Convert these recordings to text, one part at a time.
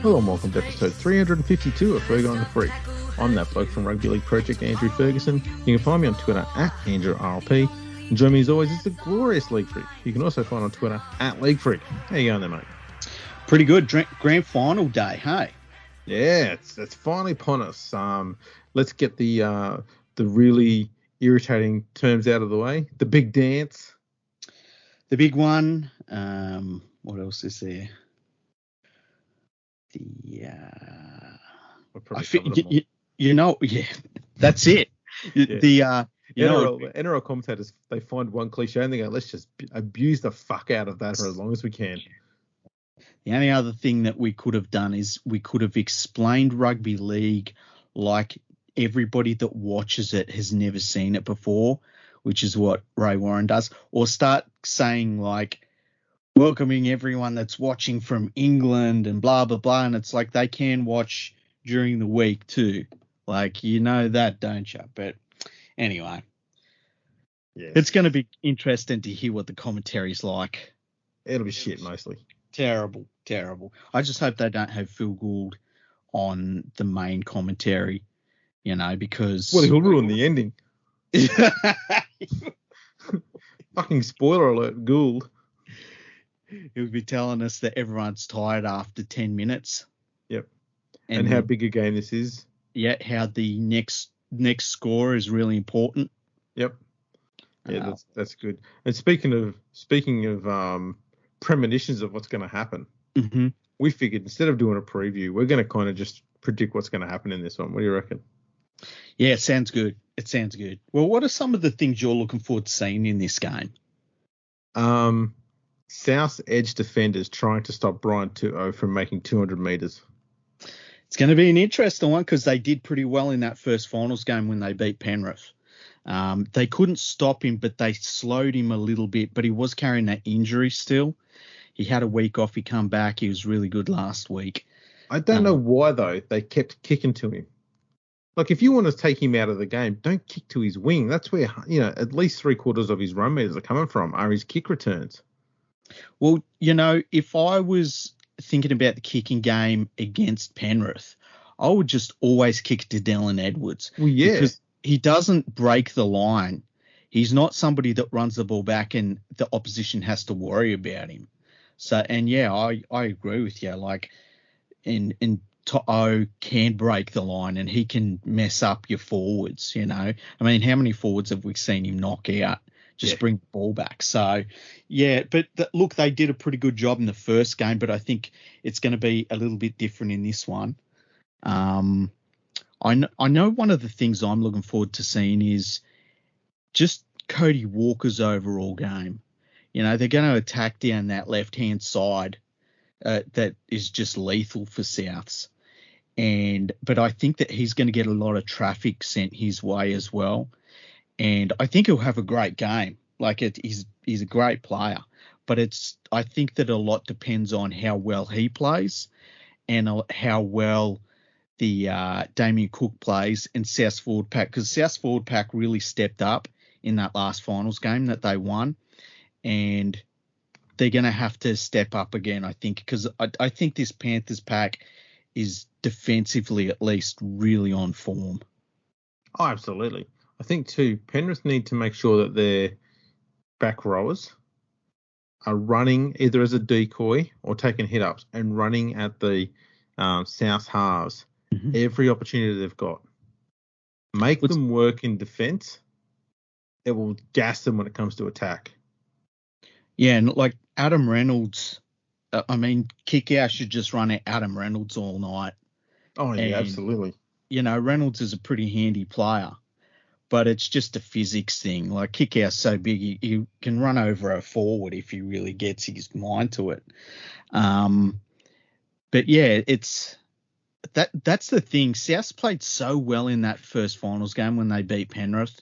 Hello and welcome to episode 352 of Ferg on the Freak. I'm that bloke from Rugby League Project, Andrew Ferguson. You can find me on Twitter at AndrewRLP. And join me as always is the glorious League Freak. You can also find on Twitter at League Freak. How you going there, mate? Pretty good. Grand Final day, hey? Yeah, it's finally upon us. Let's get the really irritating terms out of the way. The big dance. The big one. What else is there? That's it. Yeah. NRL commentators, they find one cliche and they go, let's just abuse the fuck out of that for as long as we can. The only other thing that we could have done is we could have explained rugby league like everybody that watches it has never seen it before, which is what Ray Warren does, or start saying like, welcoming everyone that's watching from England and blah, blah, blah. And it's like they can watch during the week too. Like, you know that, don't you? But anyway, yes. It's going to be interesting to hear what the commentary's like. It'll be shit mostly. Terrible. I just hope they don't have Phil Gould on the main commentary, you know, because... Well, he'll ruin the ending. Fucking spoiler alert, Gould. He'll be telling us that everyone's tired after 10 minutes. Yep. And how big a game this is. Yeah, how the next score is really important. Yep. Yeah, that's good. And speaking of premonitions of what's going to happen, we figured instead of doing a preview, we're going to kind of just predict what's going to happen in this one. What do you reckon? Yeah, it sounds good. Well, what are some of the things you're looking forward to seeing in this game? South edge defenders trying to stop Brian Tu'o from making 200 metres. It's going to be an interesting one because they did pretty well in that first finals game when they beat Penrith. They couldn't stop him, but they slowed him a little bit, but he was carrying that injury still. He had a week off. He come back. He was really good last week. I don't know why, though, they kept kicking to him. Like, if you want to take him out of the game, don't kick to his wing. That's where, you know, at least 3/4 of his run meters are coming from, are his kick returns. Well, you know, if I was thinking about the kicking game against Penrith, I would just always kick to Dylan Edwards. Well, yeah. Because he doesn't break the line. He's not somebody that runs the ball back and the opposition has to worry about him. So, and yeah, I agree with you. Like, and To'o can break the line and he can mess up your forwards, you know. I mean, how many forwards have we seen him knock out? Just bring the ball back. So, yeah, but look, they did a pretty good job in the first game, but I think it's going to be a little bit different in this one. I know one of the things I'm looking forward to seeing is just Cody Walker's overall game. You know, they're going to attack down that left-hand side that is just lethal for Souths. But I think that he's going to get a lot of traffic sent his way as well. And I think he'll have a great game. Like he's a great player, but I think that a lot depends on how well he plays and how well the Damien Cook plays and South's forward pack, because South's forward pack really stepped up in that last finals game that they won, and they're going to have to step up again, I think, because I think this Panthers pack is defensively at least really on form. Oh, absolutely. I think, too, Penrith need to make sure that their back rowers are running either as a decoy or taking hit-ups and running at the South halves every opportunity they've got. Make them work in defence. It will gas them when it comes to attack. Yeah, and like Adam Reynolds, Kickout should just run at Adam Reynolds all night. Oh, yeah, absolutely. You know, Reynolds is a pretty handy player. But it's just a physics thing. Like, Kickout's so big, he can run over a forward if he really gets his mind to it. But yeah, that's the thing. South played so well in that first finals game when they beat Penrith,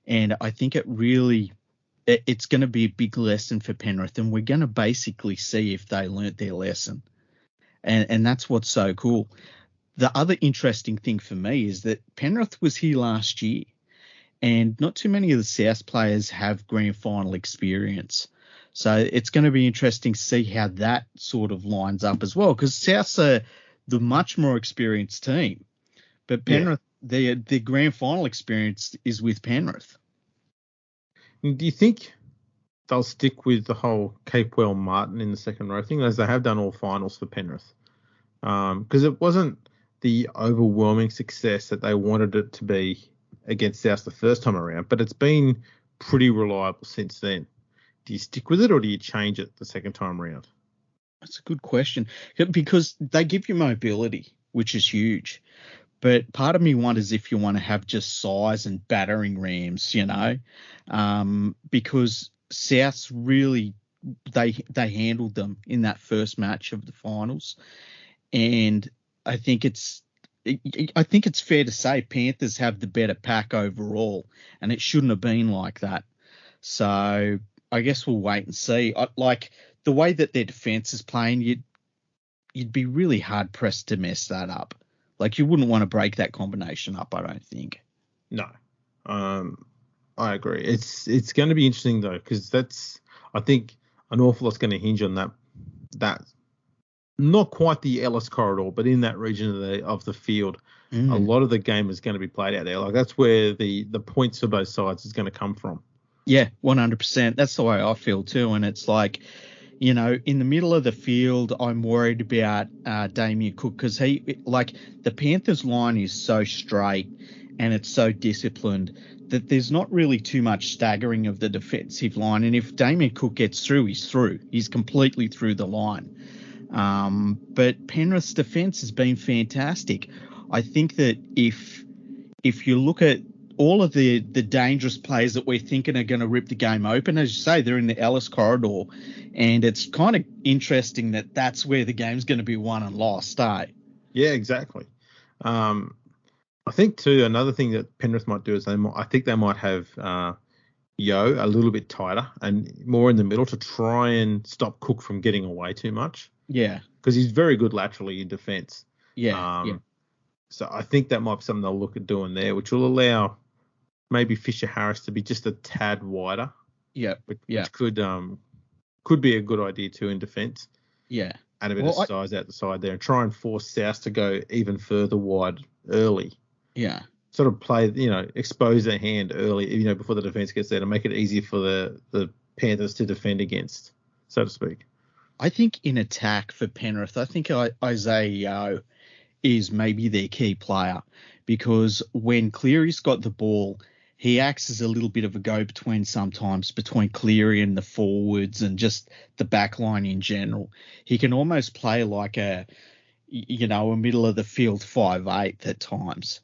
And I think it's going to be a big lesson for Penrith, and we're going to basically see if they learnt their lesson. And that's what's so cool. The other interesting thing for me is that Penrith was here last year, and not too many of the South players have grand final experience. So it's going to be interesting to see how that sort of lines up as well, because South's are the much more experienced team. But Penrith, the grand final experience is with Penrith. Do you think they'll stick with the whole Capewell Martin in the second row thing, as they have done all finals for Penrith? Because it wasn't the overwhelming success that they wanted it to be against South the first time around, but it's been pretty reliable since then. Do you stick with it, or do you change it the second time around? That's a good question, because they give you mobility, which is huge. But part of me wonders if you want to have just size and battering rams, because South's really, they handled them in that first match of the finals. And I think it's fair to say Panthers have the better pack overall, and it shouldn't have been like that. So I guess we'll wait and see. Like the way that their defense is playing, you'd be really hard pressed to mess that up. Like you wouldn't want to break that combination up, I don't think. No, I agree. It's going to be interesting though, because I think an awful lot's going to hinge on that. Not quite the Ellis corridor, but in that region of the field, a lot of the game is going to be played out there. Like that's where the points for both sides is going to come from. Yeah, 100%. That's the way I feel too. And it's like, in the middle of the field, I'm worried about Damien Cook, because the Panthers line is so straight and it's so disciplined that there's not really too much staggering of the defensive line. And if Damien Cook gets through, he's through. He's completely through the line. But Penrith's defence has been fantastic. I think that if you look at all of the dangerous players that we're thinking are going to rip the game open, as you say, they're in the Ellis corridor, and it's kind of interesting that that's where the game's going to be won and lost, eh? Yeah, exactly. I think too, another thing that Penrith might do is I think they might have Yo a little bit tighter and more in the middle to try and stop Cook from getting away too much. Yeah. Because he's very good laterally in defence. Yeah. So I think that might be something they'll look at doing there, which will allow maybe Fisher Harris to be just a tad wider. Yeah. Which could be a good idea too in defence. Yeah. Add a bit of size out the side there and try and force South to go even further wide early. Yeah. Sort of play, expose their hand early, before the defence gets there to make it easier for the Panthers to defend against, so to speak. I think in attack for Penrith, I think Isaiah Yeo is maybe their key player, because when Cleary's got the ball, he acts as a little bit of a go-between sometimes between Cleary and the forwards and just the back line in general. He can almost play like a middle of the field 5'8" at times.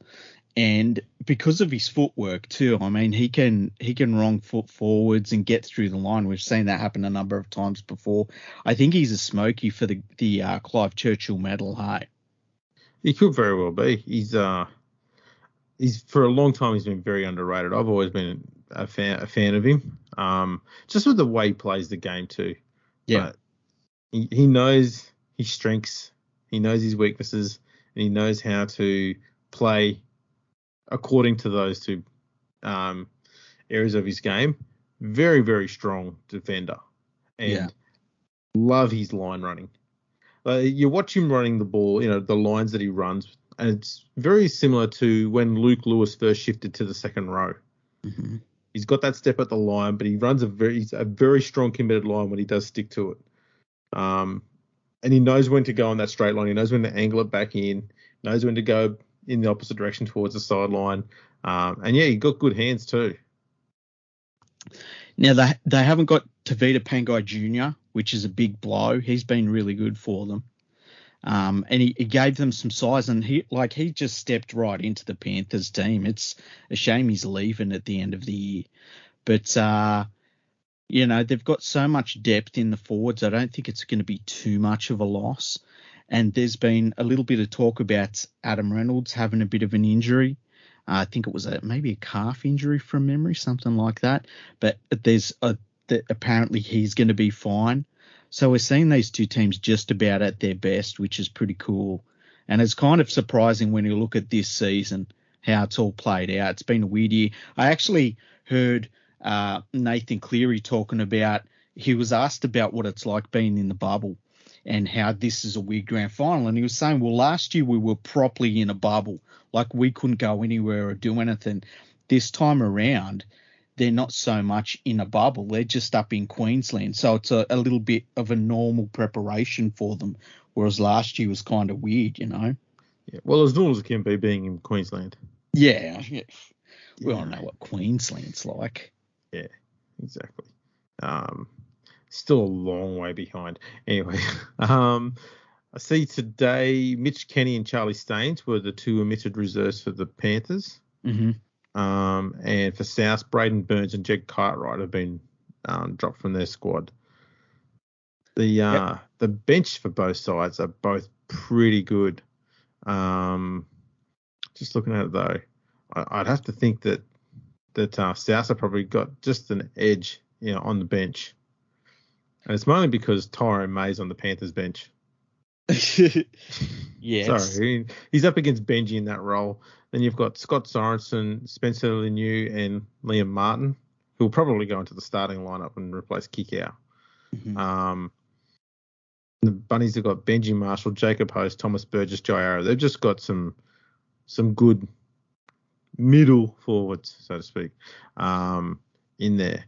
And because of his footwork too, I mean, he can wrong foot forwards and get through the line. We've seen that happen a number of times before. I think he's a smoky for the Clive Churchill medal, hey? He could very well be. He's for a long time he's been very underrated. I've always been a fan of him. Just with the way he plays the game too. Yeah. He knows his strengths, he knows his weaknesses, and he knows how to play according to those two areas of his game. Very, very strong defender. And love his line running. You watch him running the ball, the lines that he runs, and it's very similar to when Luke Lewis first shifted to the second row. Mm-hmm. He's got that step at the line, but he runs he's a very strong committed line when he does stick to it. And he knows when to go on that straight line. He knows when to angle it back in, knows when to go in the opposite direction towards the sideline. And he got good hands too. Now, they haven't got Tavita Pangai Jr., which is a big blow. He's been really good for them. And he gave them some size, and he just stepped right into the Panthers team. It's a shame he's leaving at the end of the year. But, they've got so much depth in the forwards. I don't think it's going to be too much of a loss. And there's been a little bit of talk about Adam Reynolds having a bit of an injury. I think it was maybe a calf injury from memory, something like that. But apparently he's going to be fine. So we're seeing these two teams just about at their best, which is pretty cool. And it's kind of surprising when you look at this season, how it's all played out. It's been a weird year. I actually heard Nathan Cleary talking about, he was asked about what it's like being in the bubble and how this is a weird grand final. And he was saying, well, last year we were properly in a bubble. Like we couldn't go anywhere or do anything. This time around, they're not so much in a bubble. They're just up in Queensland. So it's a little bit of a normal preparation for them, whereas last year was kind of weird, you know? Yeah, well, as normal as it can be being in Queensland. Yeah. We all know what Queensland's like. Yeah, exactly. Still a long way behind. Anyway, I see today Mitch Kenny and Charlie Staines were the two omitted reserves for the Panthers. Mm-hmm. And for South, Braden Burns and Jed Cartwright have been dropped from their squad. The bench for both sides are both pretty good. Just looking at it though, I'd have to think that South have probably got just an edge, on the bench, and it's mainly because Tyrone May's on the Panthers bench. Yes. Sorry, he's up against Benji in that role. Then you've got Scott Sorensen, Spencer Lemieux, and Liam Martin, who will probably go into the starting lineup and replace Kikau. Mm-hmm. The Bunnies have got Benji Marshall, Jacob Host, Thomas Burgess, Joe Arrow. They've just got some good middle forwards, so to speak, in there.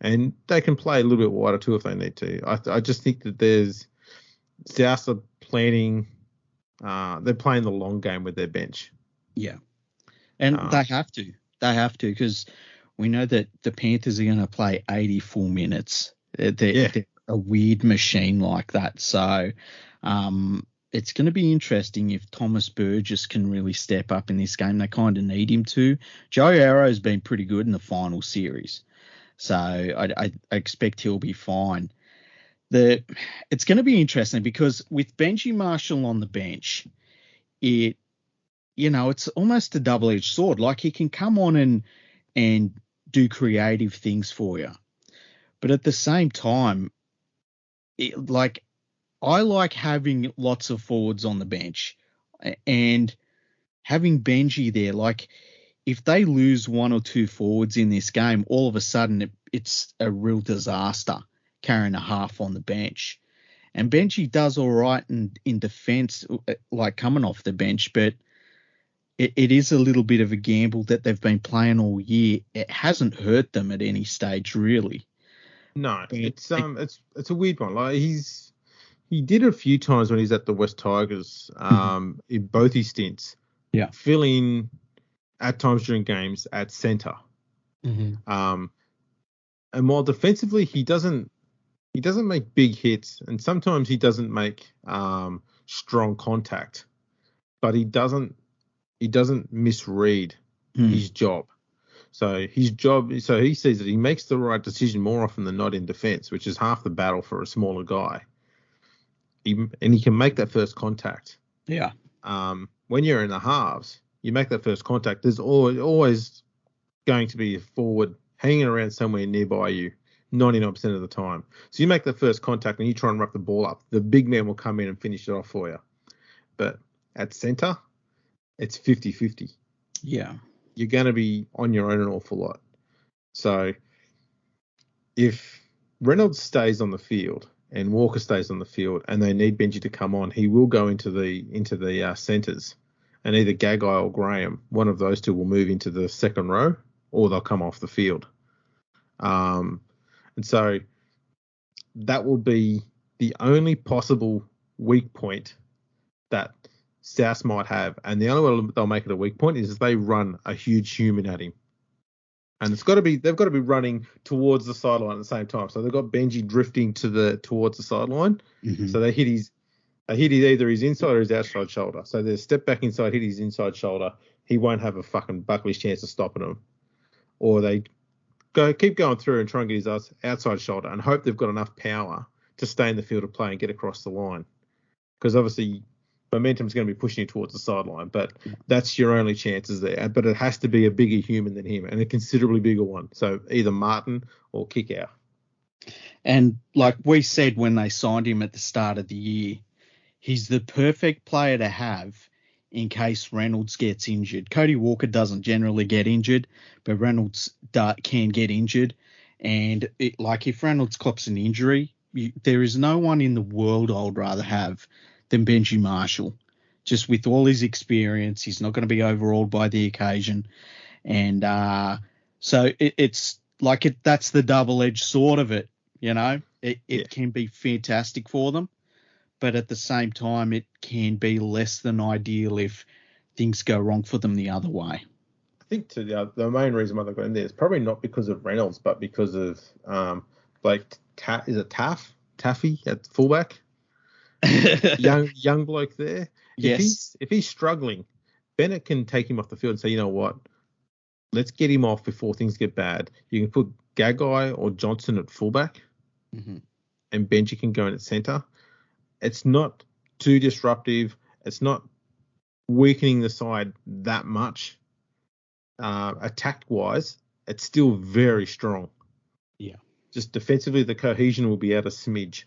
And they can play a little bit wider too if they need to. I just think that there's South are planning, they're playing the long game with their bench. Yeah. And they have to. They have to, because we know that the Panthers are going to play 84 minutes. They're a weird machine like that. So it's going to be interesting if Thomas Burgess can really step up in this game. They kind of need him to. Joe Arrow's been pretty good in the final series. So I expect he'll be fine. It's going to be interesting because with Benji Marshall on the bench, it's almost a double-edged sword. Like he can come on and do creative things for you. But at the same time, I like having lots of forwards on the bench and having Benji there. Like if they lose one or two forwards in this game, all of a sudden it's a real disaster carrying a half on the bench. And Benji does all right in defence, like coming off the bench, but it is a little bit of a gamble that they've been playing all year. It hasn't hurt them at any stage, really. No, it's a weird one. Like he did it a few times when he's at the West Tigers, in both his stints. Yeah, filling at times during games at centre. Mm-hmm. And while defensively he doesn't make big hits, and sometimes he doesn't make strong contact, but he doesn't misread his job. So he sees that he makes the right decision more often than not in defence, which is half the battle for a smaller guy. And he can make that first contact. Yeah. When you're in the halves, you make that first contact. There's always going to be a forward hanging around somewhere nearby you 99% of the time. So you make that first contact and you try and wrap the ball up. The big man will come in and finish it off for you. But at centre, it's 50-50. Yeah. You're going to be on your own an awful lot. So if Reynolds stays on the field and Walker stays on the field and they need Benji to come on, he will go into the centres, and either Gagai or Graham, one of those two will move into the second row, or they'll come off the field. And so that will be the only possible weak point that South might have, and the only way they'll make it a weak point is if they run a huge human at him, and they've got to be running towards the sideline at the same time. So they've got Benji drifting towards the sideline, so they hit either his inside or his outside shoulder. So they step back inside, hit his inside shoulder. He won't have a fucking Buckley's chance of stopping him, or they keep going through and try and get his outside shoulder and hope they've got enough power to stay in the field of play and get across the line, because obviously momentum's going to be pushing you towards the sideline. But that's your only chances there. But it has to be a bigger human than him, and a considerably bigger one. So either Martin or kick out. And like we said when they signed him at the start of the year, he's the perfect player to have in case Reynolds gets injured. Cody Walker doesn't generally get injured, but Reynolds can get injured. And if Reynolds cops an injury, there is no one in the world I would rather have than Benji Marshall. Just with all his experience, he's not going to be overawed by the occasion. And so it's like that's the double-edged sword of it, It can be fantastic for them, but at the same time, it can be less than ideal if things go wrong for them the other way. I think the main reason why they've got in there is probably not because of Reynolds, but because of is it Taffy at fullback? young bloke there. Yes. If he's struggling, Bennett can take him off the field and say, you know what, let's get him off before things get bad. You can put Gagai or Johnson at fullback, and Benji can go in at centre. It's not too disruptive. It's not weakening the side that much. Attack-wise, it's still very strong. Yeah. Just defensively, the cohesion will be out a smidge.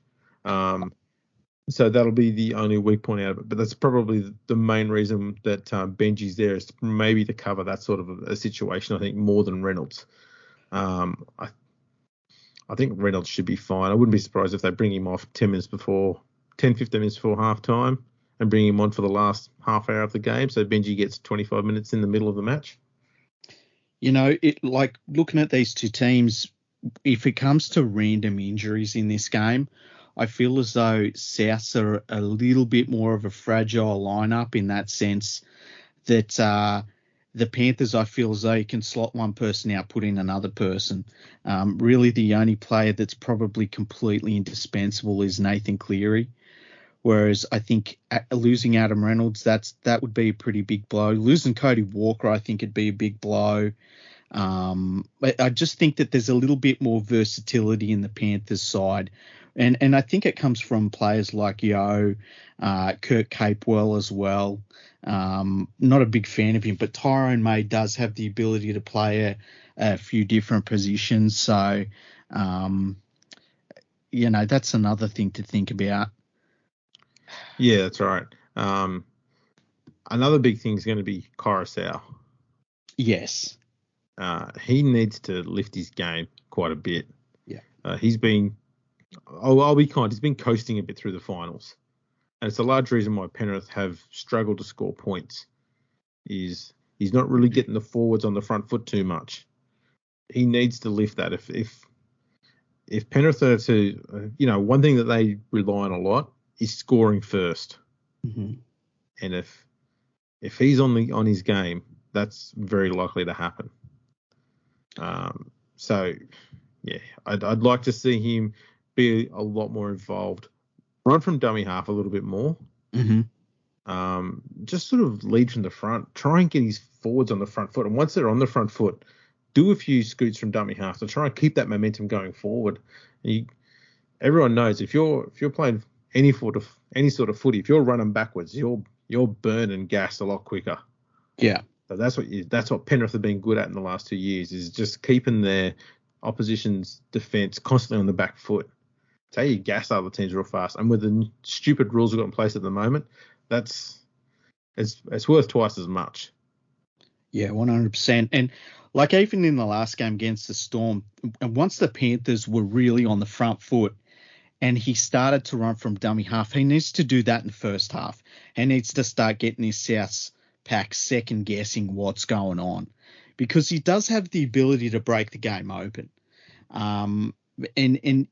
So that'll be the only weak point out of it. But that's probably the main reason that Benji's there, is maybe to cover that sort of a situation, I think, more than Reynolds. I think Reynolds should be fine. I wouldn't be surprised if they bring him off 15 minutes before half time and bring him on for the last half hour of the game. So Benji gets 25 minutes in the middle of the match. Looking at these two teams, if it comes to random injuries in this game, I feel as though Souths are a little bit more of a fragile lineup in that sense that the Panthers, I feel as though you can slot one person out, put in another person. Really, the only player that's probably completely indispensable is Nathan Cleary. Whereas I think losing Adam Reynolds, that would be a pretty big blow. Losing Cody Walker, I think it'd be a big blow. I just think that there's a little bit more versatility in the Panthers side. And I think it comes from players like Kurt Capewell as well. Not a big fan of him, but Tyrone May does have the ability to play a few different positions. So, that's another thing to think about. Yeah, that's right. Another big thing is going to be Coruscant. Yes. He needs to lift his game quite a bit. Yeah. He's been, I'll be kind, he's been coasting a bit through the finals. And it's a large reason why Penrith have struggled to score points. He's not really getting the forwards on the front foot too much. He needs to lift that. If Penrith are to, one thing that they rely on a lot is scoring first. Mm-hmm. And if he's on his game, that's very likely to happen. So yeah, I'd like to see him be a lot more involved. Run from dummy half a little bit more. Mm-hmm. Just sort of lead from the front. Try and get his forwards on the front foot. And once they're on the front foot, do a few scoots from dummy half to try and keep that momentum going forward. Everyone knows if you're playing any sort of footy, if you're running backwards, you're burning gas a lot quicker. Yeah. So that's what Penrith have been good at in the last 2 years, is just keeping their opposition's defence constantly on the back foot. It's how you gas other teams real fast. And with the stupid rules we've got in place at the moment, it's worth twice as much. Yeah, 100%. And like even in the last game against the Storm, once the Panthers were really on the front foot and he started to run from dummy half, he needs to do that in the first half. He needs to start getting his Souths pack second guessing what's going on, because he does have the ability to break the game open. And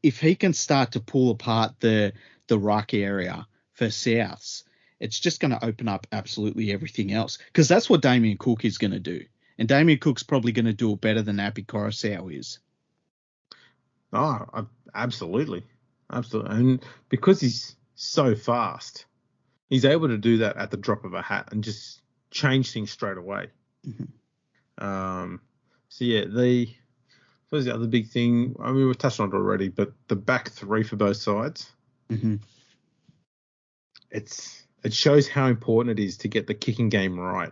if he can start to pull apart the ruck area for Souths, it's just going to open up absolutely everything else, because that's what Damien Cook is going to do. And Damien Cook's probably going to do it better than Api Coruscant is. Oh, absolutely. Absolutely. And because he's so fast, he's able to do that at the drop of a hat and just change things straight away. Mm-hmm. So yeah, the other big thing, I mean, we've touched on it already, but the back three for both sides, mm-hmm. it's it shows how important it is to get the kicking game right.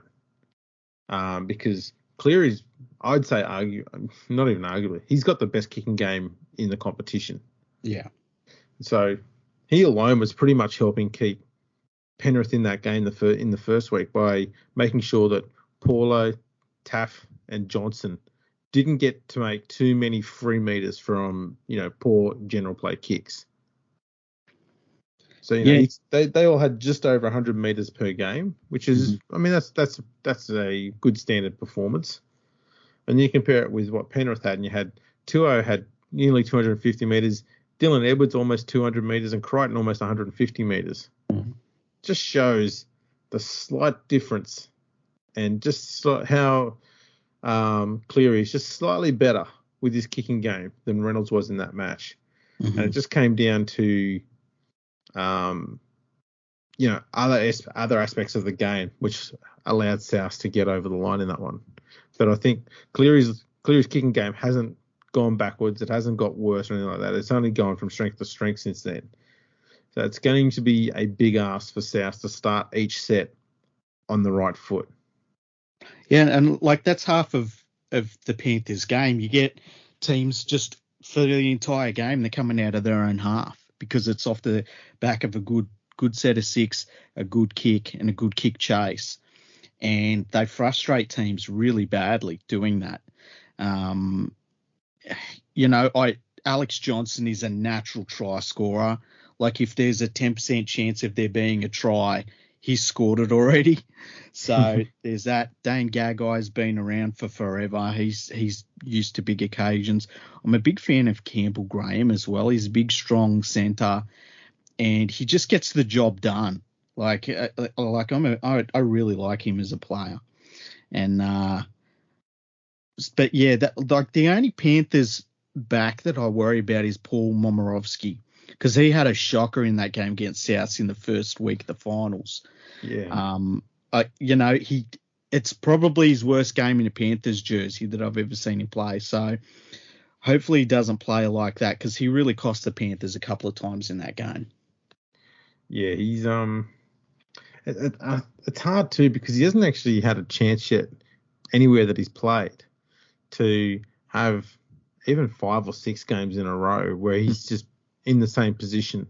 Because Cleary's, I'd say, not even arguably, he's got the best kicking game in the competition. Yeah. So he alone was pretty much helping keep Penrith in that game in the first week by making sure that Paulo, Taff, and Johnson didn't get to make too many free meters from poor general play kicks. So they all had just over 100 meters per game, which is I mean that's a good standard performance. And you compare it with what Penrith had, and you had Tuo had nearly 250 meters, Dylan Edwards almost 200 meters, and Crichton almost 150 meters. Just shows the slight difference, and just how Cleary is just slightly better with his kicking game than Reynolds was in that match. And it just came down to other aspects of the game which allowed South to get over the line in that one. But I think Cleary's kicking game hasn't gone backwards. It hasn't got worse or anything like that. It's only gone from strength to strength since then. So it's going to be a big ask for South to start each set on the right foot. Yeah, and like that's half of the Panthers game. You get teams just for the entire game, they're coming out of their own half because it's off the back of a good set of six, a good kick, and a good kick chase. And they frustrate teams really badly doing that. Alex Johnson is a natural try scorer. Like if there's a 10% chance of there being a try, he's scored it already. So there's that. Dane Gagai's been around for forever. He's used to big occasions. I'm a big fan of Campbell Graham as well. He's a big, strong centre, and he just gets the job done. I really like him as a player. And but yeah, the only Panthers back that I worry about is Paul Momirovski, because he had a shocker in that game against South in the first week of the finals. Yeah. It's probably his worst game in a Panthers jersey that I've ever seen him play. So hopefully he doesn't play like that, because he really cost the Panthers a couple of times in that game. Yeah, he's it's hard too, because he hasn't actually had a chance yet anywhere that he's played to have even 5 or 6 games in a row where he's just in the same position.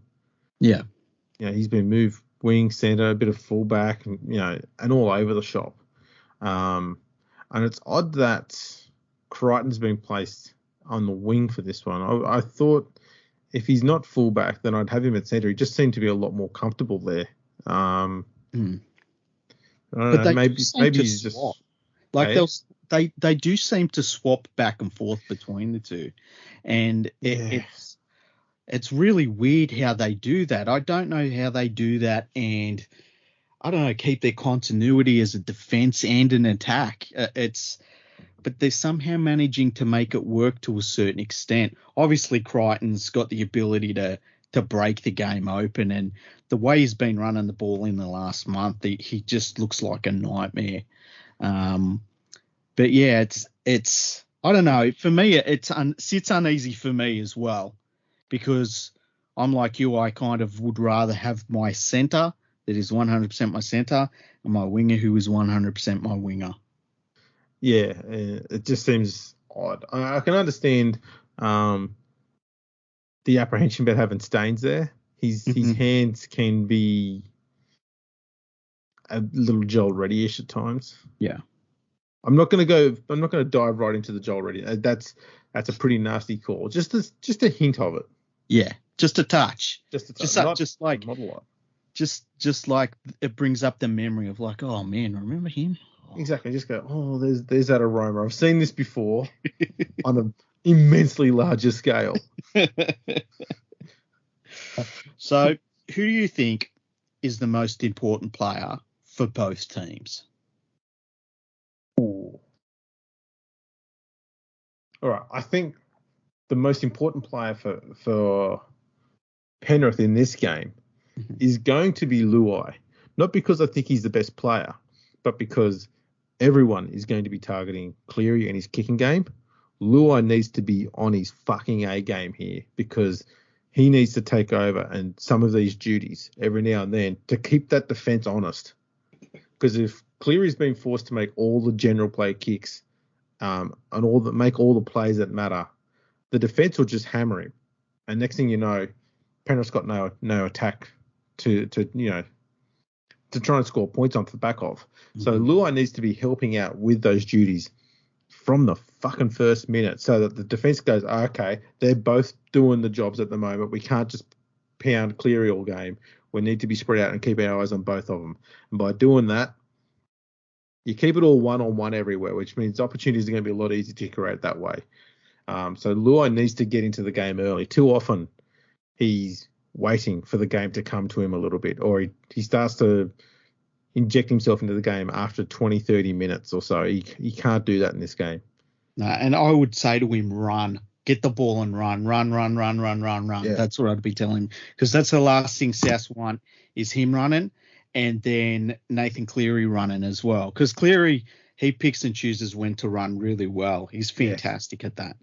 Yeah. He's been moved wing, centre, a bit of fullback, and and all over the shop. And it's odd that Crichton's been placed on the wing for this one. I thought if he's not fullback, then I'd have him at centre. He just seemed to be a lot more comfortable there. I don't know, maybe he's just like they do seem to swap back and forth between the two, and it's really weird how they do that. I don't know how they do that, and I don't know, keep their continuity as a defense and an attack. But they're somehow managing to make it work to a certain extent. Obviously, Crichton's got the ability to break the game open, and the way he's been running the ball in the last month, he just looks like a nightmare. But yeah, it's I don't know. For me, it sits uneasy for me as well, because I'm like you. I kind of would rather have my centre that is 100% my centre and my winger who is 100% my winger. Yeah, it just seems odd. I can understand the apprehension about having Staines there. His hands can be a little Joel Reddy-ish at times. Yeah. I'm not going to dive right into the Joel Reddy. That's a pretty nasty call. Just a hint of it. Yeah, just a touch. Just a touch. Just like not a lot. Just like it brings up the memory of like, oh man, remember him? Exactly. Just go, oh, there's that aroma. I've seen this before on an immensely larger scale. So, who do you think is the most important player for both teams? Ooh. All right. I think the most important player for Penrith in this game is going to be Luai. Not because I think he's the best player, but because everyone is going to be targeting Cleary and his kicking game. Luai needs to be on his fucking A game here, because he needs to take over and some of these duties every now and then to keep that defence honest. Because if Cleary's been forced to make all the general play kicks and make all the plays that matter, the defence will just hammer him. And next thing you know, Penrith's got no attack to try and score points off the back of. Mm-hmm. So Luai needs to be helping out with those duties from the fucking first minute so that the defence goes, okay, they're both doing the jobs at the moment. We can't just pound Cleary all game. We need to be spread out and keep our eyes on both of them. And by doing that, you keep it all one-on-one everywhere, which means opportunities are going to be a lot easier to create that way. So Luai needs to get into the game early. Too often he's waiting for the game to come to him a little bit, or he starts to inject himself into the game after 20, 30 minutes or so. He can't do that in this game. No, and I would say to him, run. Get the ball and run. Yeah. That's what I'd be telling him, because that's the last thing South want is him running, and then Nathan Cleary running as well. Because Cleary, he picks and chooses when to run really well. He's fantastic at that.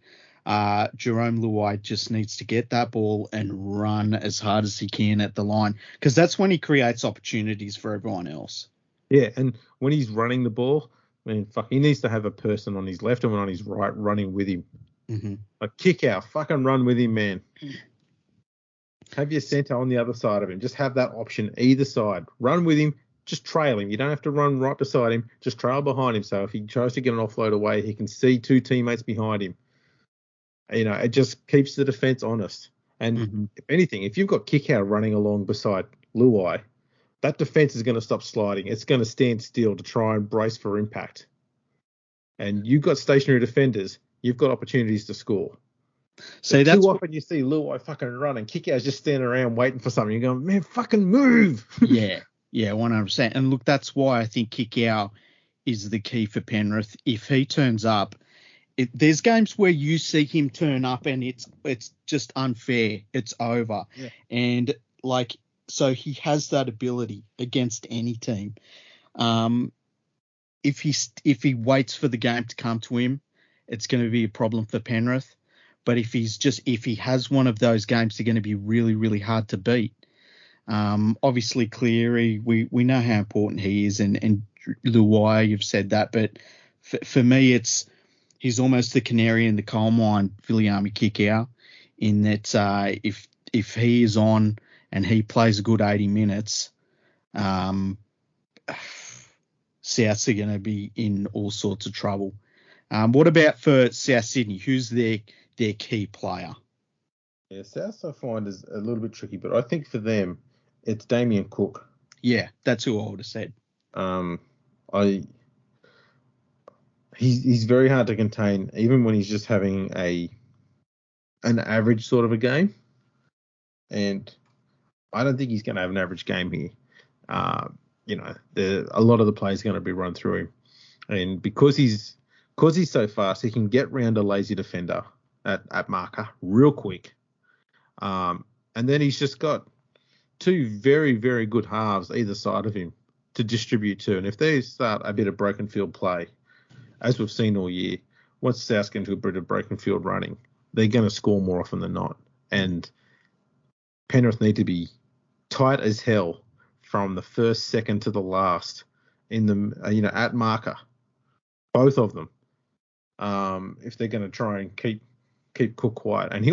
Jerome Luai just needs to get that ball and run as hard as he can at the line, because that's when he creates opportunities for everyone else. Yeah, and when he's running the ball, he needs to have a person on his left and one on his right running with him. Mm-hmm. Like, kick out, fucking run with him, man. Have your centre on the other side of him. Just have that option either side. Run with him. Just trail him. You don't have to run right beside him. Just trail behind him. So if he tries to get an offload away, he can see two teammates behind him. It just keeps the defence honest. And if anything, if you've got Kickow running along beside Luai, that defence is going to stop sliding. It's going to stand still to try and brace for impact. And you've got stationary defenders. You've got opportunities to score. So too often you see Luai fucking run and Kickout's just standing around waiting for something. You're going, man, fucking move. Yeah, 100%. And look, that's why I think Kickout is the key for Penrith. If he turns up, there's games where you see him turn up and it's just unfair. It's over. Yeah. And so he has that ability against any team. If he waits for the game to come to him, it's going to be a problem for Penrith. But if he has one of those games, they're going to be really, really hard to beat. Obviously Cleary, we know how important he is, and Luai, you've said that, but for me, he's almost the canary in the coal mine, Viliami Kikau, in that if he is on and he plays a good 80 minutes, Souths are going to be in all sorts of trouble. What about for South Sydney? Who's their key player? Yeah, South I find is a little bit tricky, but I think for them, it's Damien Cook. Yeah, that's who I would have said. He's very hard to contain, even when he's just having an average sort of a game. And I don't think he's going to have an average game here. A lot of the plays are going to be run through him, and because he's so fast, he can get round a lazy defender at marker real quick. And then he's just got two very, very good halves either side of him to distribute to. And if they start a bit of broken field play, as we've seen all year, once South get into a bit of broken field running, they're going to score more often than not. And Penrith need to be tight as hell from the first second to the last in the at marker, both of them. If they're going to try and keep Cook quiet, and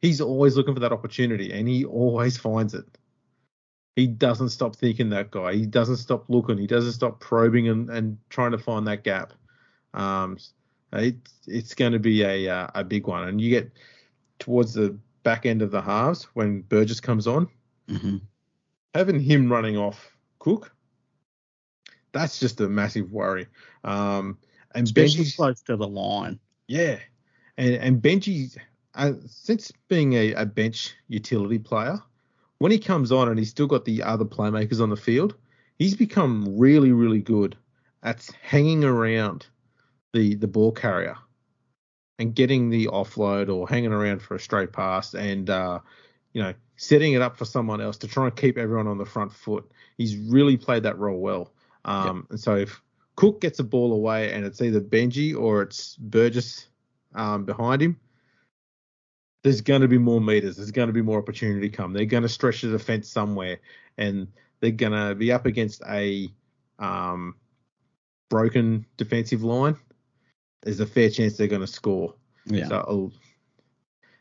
he's always looking for that opportunity, and he always finds it. He doesn't stop thinking, that guy. He doesn't stop looking. He doesn't stop probing and trying to find that gap. It's going to be a big one, and you get towards the back end of the halves when Burgess comes on, having him running off Cook, that's just a massive worry. And especially close to the line. Yeah, and Benji, since being a bench utility player, when he comes on and he's still got the other playmakers on the field, he's become really, really good at hanging around the ball carrier and getting the offload or hanging around for a straight pass and, setting it up for someone else to try and keep everyone on the front foot. He's really played that role well. And so if Cook gets a ball away and it's either Benji or it's Burgess behind him, there's going to be more meters. There's going to be more opportunity to come. They're going to stretch the defense somewhere, and they're going to be up against a broken defensive line. There's a fair chance they're going to score. Yeah. So,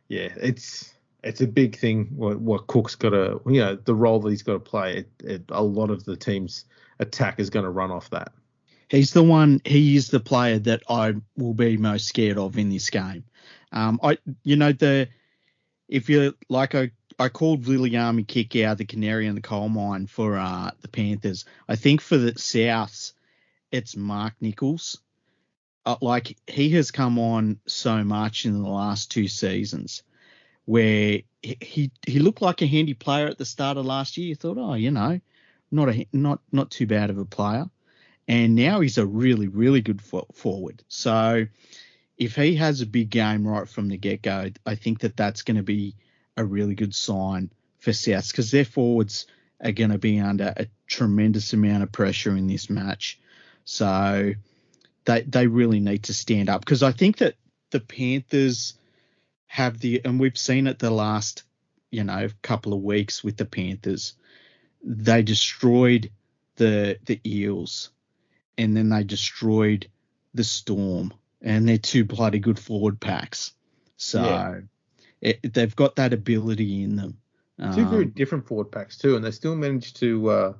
it's a big thing what Cook's got to, the role that he's got to play. A lot of the team's attack is going to run off that. He is the player that I will be most scared of in this game. I called Viliami kick out the canary in the coal mine for the Panthers. I think for the Souths, it's Mark Nichols. He has come on so much in the last 2 seasons, where he looked like a handy player at the start of last year. You thought, not too bad of a player. And now he's a really, really good forward. So if he has a big game right from the get-go, I think that's going to be a really good sign for South, because their forwards are going to be under a tremendous amount of pressure in this match. So they really need to stand up, because I think that the Panthers have and we've seen it the last, couple of weeks with the Panthers, they destroyed the Eels, and then they destroyed the Storm, and they're 2 bloody good forward packs. So they've got that ability in them. 2 very different forward packs too, and they still managed to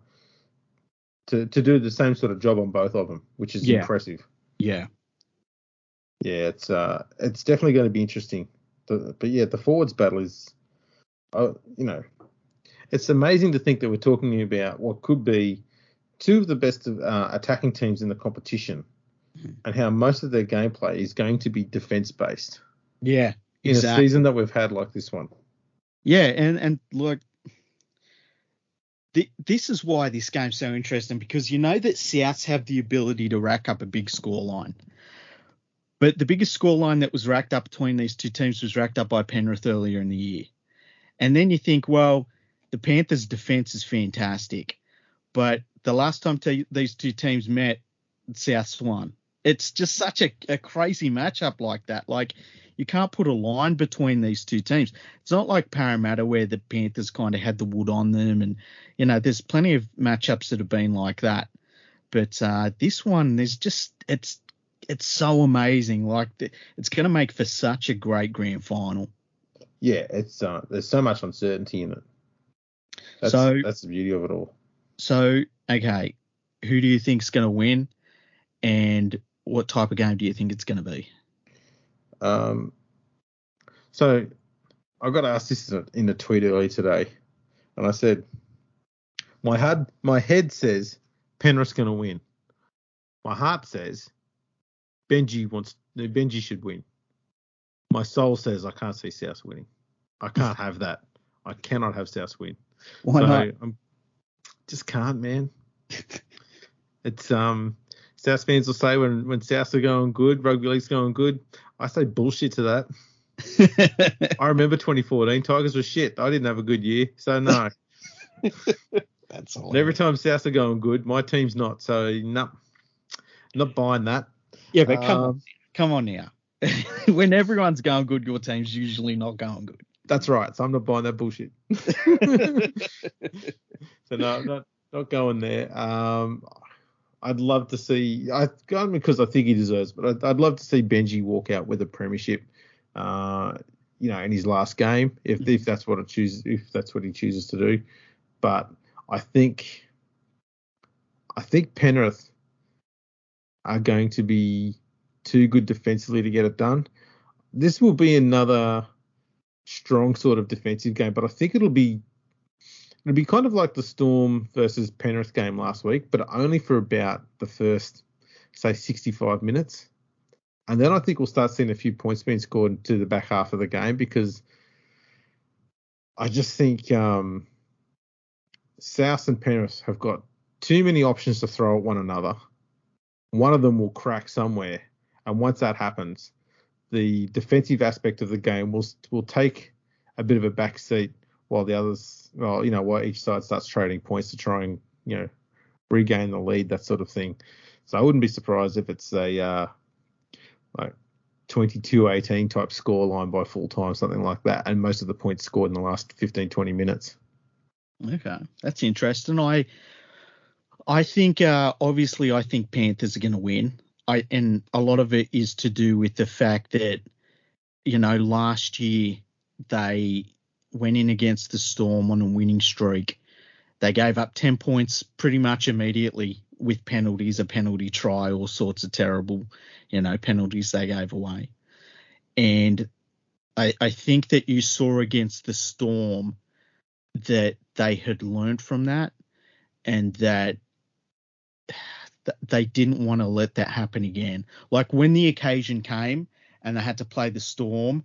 do the same sort of job on both of them, which is impressive. Yeah. Yeah, it's definitely going to be interesting. But the forwards battle is, it's amazing to think that we're talking about what could be 2 of the best attacking teams in the competition, and how most of their gameplay is going to be defense-based. Yeah, in a season that we've had like this one. Yeah, and look, this is why this game's so interesting, because that Souths have the ability to rack up a big scoreline. But the biggest scoreline that was racked up between these 2 teams was racked up by Penrith earlier in the year. And then you think, well, the Panthers' defense is fantastic, but the last time these 2 teams met, Souths won. It's just such a crazy matchup like that. You can't put a line between these 2 teams. It's not like Parramatta, where the Panthers kind of had the wood on them, and there's plenty of matchups that have been like that. But this one, it's so amazing. It's going to make for such a great grand final. Yeah, it's there's so much uncertainty in it. That's the beauty of it all. So, okay, who do you think's going to win, and what type of game do you think it's going to be? So I got asked this in a tweet earlier today, and I said, my head says Penrith's going to win. My heart says Benji should win. My soul says I can't see South winning. I can't have that. I cannot have South win. Why not? Just can't, man. It's South fans will say when Souths are going good, rugby league's going good. I say bullshit to that. I remember 2014, Tigers were shit. I didn't have a good year, so no. That's all. Every time Souths are going good, my team's not. So no, not buying that. Yeah, but come on now. When everyone's going good, your team's usually not going good. That's right. So I'm not buying that bullshit. So no, not going there. I'd love to see. Because I think he deserves, but I'd love to see Benji walk out with a premiership. In his last game, if that's what he chooses to do. But I think Penrith are going to be too good defensively to get it done. This will be another strong sort of defensive game, but I think it'll be kind of like the Storm versus Penrith game last week, but only for about the first, say, 65 minutes. And then I think we'll start seeing a few points being scored to the back half of the game, because I just think South and Penrith have got too many options to throw at one another. One of them will crack somewhere, and once that happens, the defensive aspect of the game will take a bit of a back seat while the others, while each side starts trading points to try and, regain the lead, that sort of thing. So I wouldn't be surprised if it's a 22-18 type scoreline by full time, something like that, and most of the points scored in the last 15-20 minutes. Okay, that's interesting. I think obviously I think Panthers are going to win. And a lot of it is to do with the fact that, last year they went in against the Storm on a winning streak. They gave up 10 points pretty much immediately with penalties, a penalty try, all sorts of terrible, penalties they gave away. And I think that you saw against the Storm that they had learned from that and that they didn't want to let that happen again. Like when the occasion came and they had to play the Storm,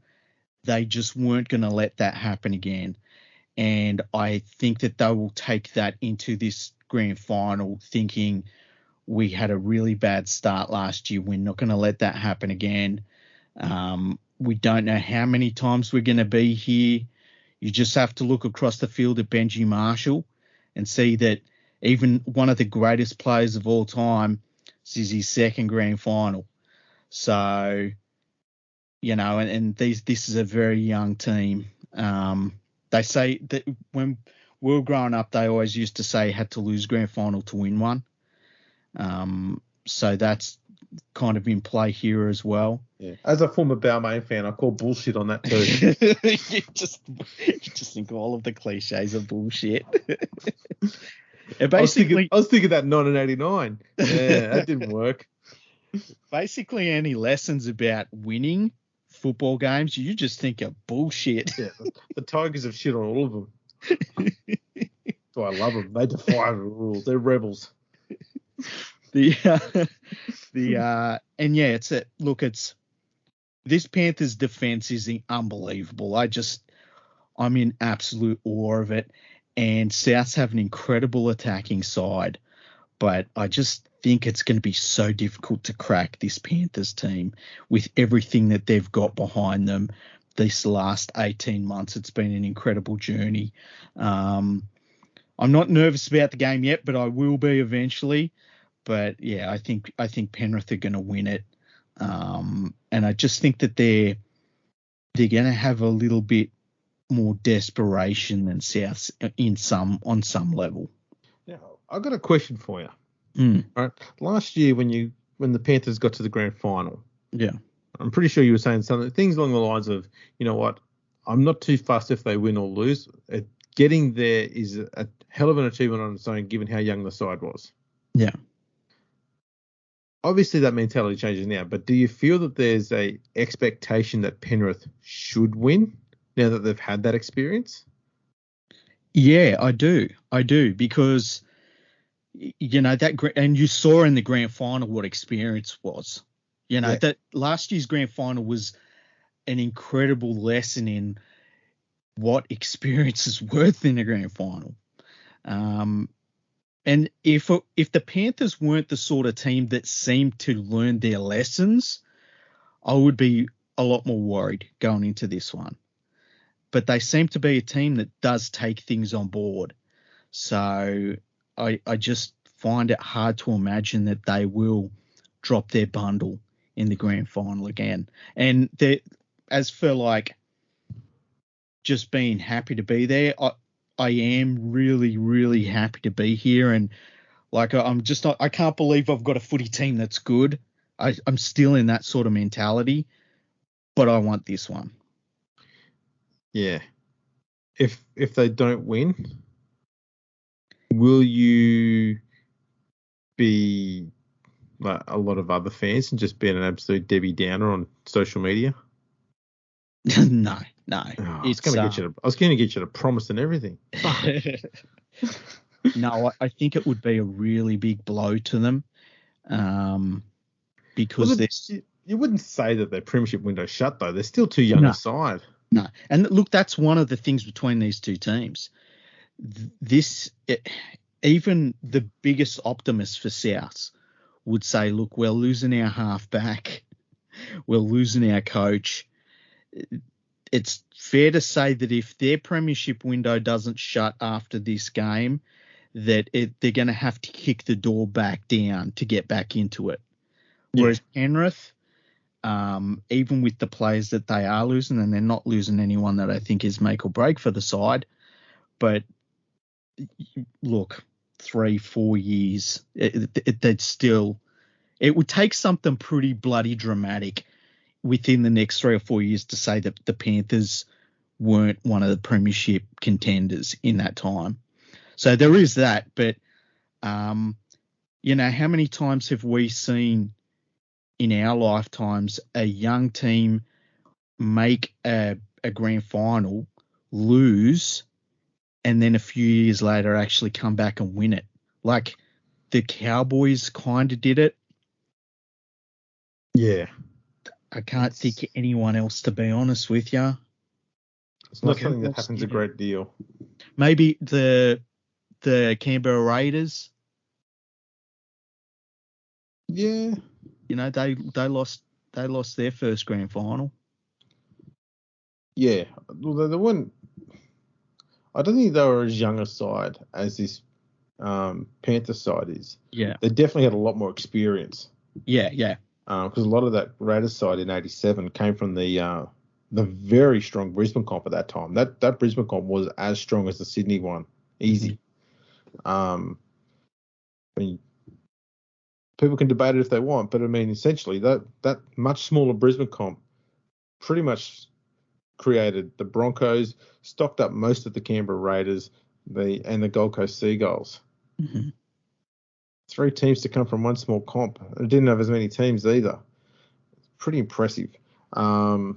they just weren't going to let that happen again. And I think that they will take that into this grand final thinking we had a really bad start last year. We're not going to let that happen again. We don't know how many times we're going to be here. You just have to look across the field at Benji Marshall and see that even one of the greatest players of all time, this is his second grand final. So, and this is a very young team. They say that when we were growing up, they always used to say had to lose grand final to win one. So that's kind of in play here as well. Yeah. As a former Balmain fan, I call bullshit on that too. you just think all of the cliches are bullshit. Basically, I was thinking that 1989. Yeah, that didn't work. Basically, any lessons about winning football games, you just think are bullshit. Yeah, the Tigers have shit on all of them. So I love them. They defy the rules. They're rebels. It's this Panthers defense is unbelievable. I'm in absolute awe of it. And Souths have an incredible attacking side, but I just think it's going to be so difficult to crack this Panthers team with everything that they've got behind them. This last 18 months, it's been an incredible journey. I'm not nervous about the game yet, but I will be eventually. But yeah, I think Penrith are going to win it, and I just think that they're going to have a little bit more desperation than South on some level. Now, I've got a question for you. Right, last year when the Panthers got to the grand final, yeah, I'm pretty sure you were saying things along the lines of, you know what, I'm not too fussed if they win or lose. Getting there is a hell of an achievement on its own, given how young the side was. Yeah. Obviously, that mentality changes now, but do you feel that there's a expectation that Penrith should win now that they've had that experience? Yeah, I do, because and you saw in the grand final what experience was. That last year's grand final was an incredible lesson in what experience is worth in a grand final. And if the Panthers weren't the sort of team that seemed to learn their lessons, I would be a lot more worried going into this one. But they seem to be a team that does take things on board. So I just find it hard to imagine that they will drop their bundle in the grand final again. And as for just being happy to be there, I am really, really happy to be here. And I'm just not, I can't believe I've got a footy team that's good. I'm still in that sort of mentality, but I want this one. Yeah. If they don't win, will you be like a lot of other fans and just being an absolute Debbie Downer on social media? No. Oh, I was going to get you to promise and everything. No, I think it would be a really big blow to them, because you wouldn't say that their premiership window's shut though. They're still too young a side. No, and look, that's one of the things between these two teams. Even the biggest optimists for Souths would say, look, we're losing our halfback, we're losing our coach. It's fair to say that if their premiership window doesn't shut after this game, that they're going to have to kick the door back down to get back into it. Whereas Penrith, even with the players that they are losing, and they're not losing anyone that I think is make or break for the side. But look, 3-4 years, it would take something pretty bloody dramatic within the next 3 or 4 years to say that the Panthers weren't one of the premiership contenders in that time. So there is that, but how many times have we seen in our lifetimes a young team make a grand final, lose, and then a few years later actually come back and win it? Like the Cowboys kind of did it. Yeah. I can't think of anyone else, to be honest with you. It's not something that happens a great deal. Maybe the Canberra Raiders. Yeah. They lost their first grand final. Yeah. Well, they weren't. I don't think they were as young a side as this Panther side is. Yeah. They definitely had a lot more experience. Yeah. Because a lot of that Raiders side in '87 came from the very strong Brisbane comp at that time. That Brisbane comp was as strong as the Sydney one, easy. I mean, people can debate it if they want, but I mean, essentially that much smaller Brisbane comp pretty much created the Broncos, stocked up most of the Canberra Raiders, and the Gold Coast Seagulls. Mm-hmm. 3 teams to come from one small comp. It didn't have as many teams either. It's pretty impressive. So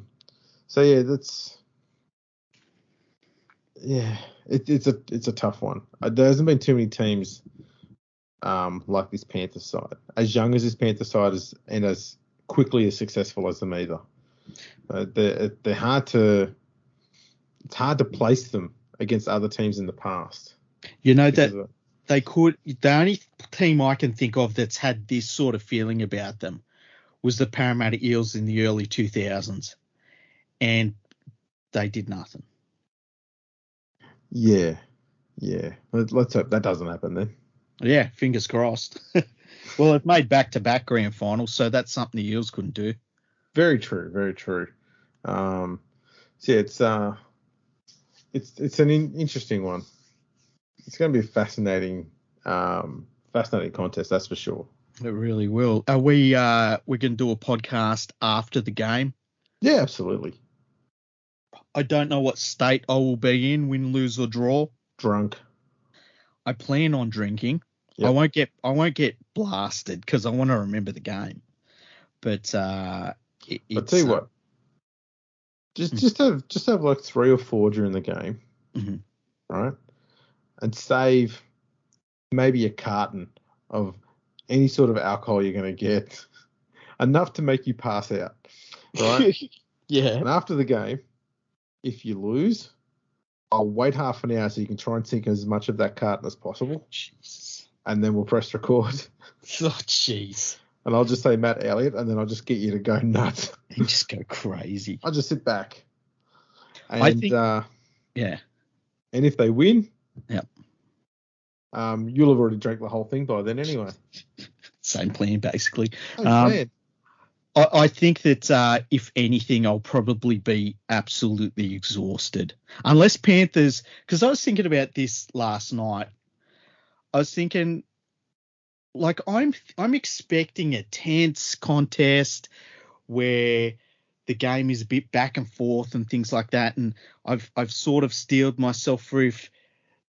yeah, it's a tough one. There hasn't been too many teams like this Panthers side, as young as this Panthers side is, and as quickly as successful as them either. They're hard to. It's hard to place them against other teams in the past. They could. The only team I can think of that's had this sort of feeling about them was the Parramatta Eels in the early 2000s, and they did nothing. Yeah. Let's hope that doesn't happen then. Yeah, fingers crossed. Well, it made back-to-back grand finals, so that's something the Eels couldn't do. Very true. So yeah, it's an interesting one. It's going to be a fascinating contest, that's for sure. It really will. Are we're going to do a podcast after the game? Yeah, absolutely. I don't know what state I will be in, win, lose or draw. Drunk. I plan on drinking. Yep. I won't get blasted because I want to remember the game. But I'll tell you what. Just have like 3 or 4 during the game, right? And save maybe a carton of any sort of alcohol you're going to get, enough to make you pass out, right? Yeah. And after the game, if you lose, I'll wait half an hour so you can try and sink as much of that carton as possible. Jesus. And then we'll press record. Oh, jeez. And I'll just say Matt Elliott, and then I'll just get you to go nuts. And just go crazy. I'll just sit back. And, I think, yeah. And if they win, yep. You'll have already drank the whole thing by then anyway. Same plan, basically. I think that if anything, I'll probably be absolutely exhausted. Unless Panthers, because I was thinking about this last night. I was thinking, like, I'm expecting a tense contest where the game is a bit back and forth and things like that. And I've sort of steeled myself for if